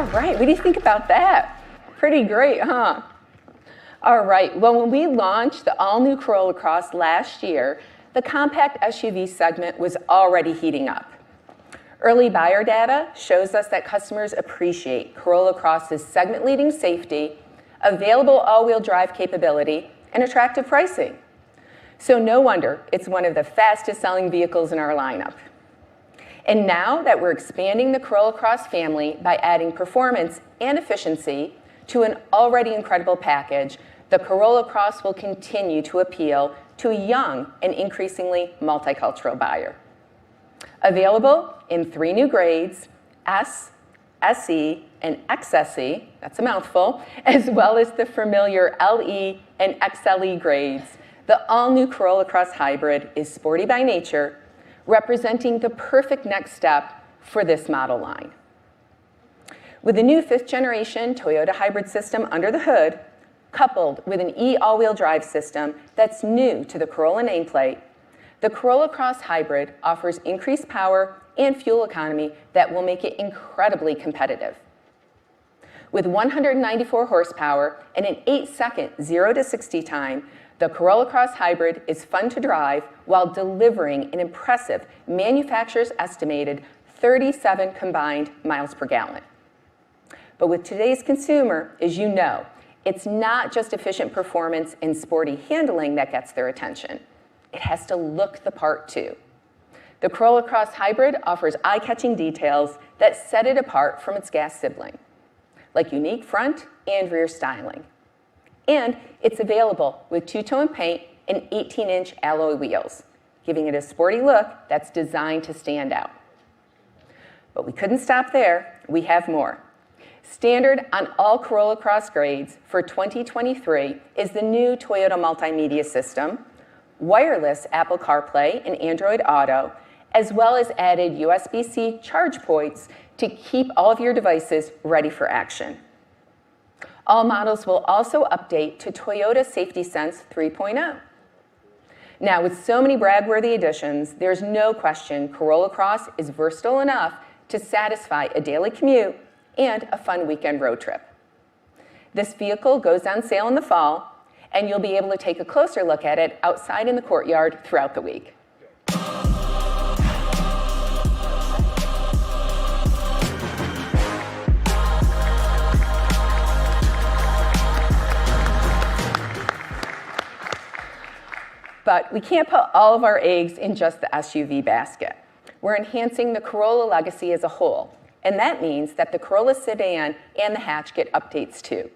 All right, what do you think about that? Pretty great, huh? All right, well, when we launched the all-new Corolla Cross last year, the compact SUV segment was already heating up. Early buyer data shows us that customers appreciate Corolla Cross's segment-leading safety, available all-wheel drive capability, and attractive pricing. So no wonder it's one of the fastest-selling vehicles in our lineup. And now that we're expanding the Corolla Cross family by adding performance and efficiency to an already incredible package, the Corolla Cross will continue to appeal to a young and increasingly multicultural buyer. Available in 3 new grades, S, SE, and XSE, that's a mouthful, as well as the familiar LE and XLE grades, the all-new Corolla Cross Hybrid is sporty by nature, representing the perfect next step for this model line. With the new 5th-generation Toyota hybrid system under the hood, coupled with an all-wheel drive system that's new to the Corolla nameplate, the Corolla Cross Hybrid offers increased power and fuel economy that will make it incredibly competitive. With 194 horsepower and an 8-second 0 to 60 time, the Corolla Cross Hybrid is fun to drive while delivering an impressive manufacturer's estimated 37 combined miles per gallon. But with today's consumer, as you know, it's not just efficient performance and sporty handling that gets their attention. It has to look the part too. The Corolla Cross Hybrid offers eye-catching details that set it apart from its gas sibling, like unique front and rear styling. And it's available with two-tone paint and 18-inch alloy wheels, giving it a sporty look that's designed to stand out. But we couldn't stop there. We have more. Standard on all Corolla Cross grades for 2023 is the new Toyota Multimedia System, wireless Apple CarPlay and Android Auto, as well as added USB-C charge ports to keep all of your devices ready for action. All models will also update to Toyota Safety Sense 3.0. Now, with so many brag-worthy additions, there's no question Corolla Cross is versatile enough to satisfy a daily commute and a fun weekend road trip. This vehicle goes on sale in the fall, and you'll be able to take a closer look at it outside in the courtyard throughout the week. But we can't put all of our eggs in just the SUV basket. We're enhancing the Corolla legacy as a whole, and that means that the Corolla sedan and the hatch get updates too.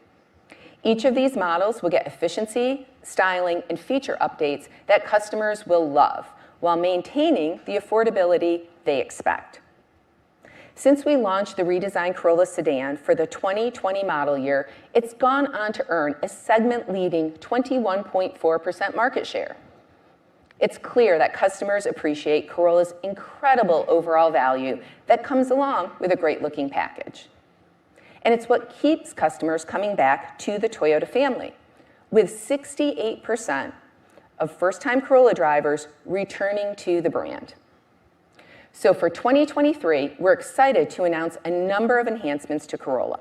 Each of these models will get efficiency, styling, and feature updates that customers will love while maintaining the affordability they expect. Since we launched the redesigned Corolla sedan for the 2020 model year, it's gone on to earn a segment-leading 21.4% market share. It's clear that customers appreciate Corolla's incredible overall value that comes along with a great-looking package. And it's what keeps customers coming back to the Toyota family, with 68% of first-time Corolla drivers returning to the brand. So for 2023, we're excited to announce a number of enhancements to Corolla.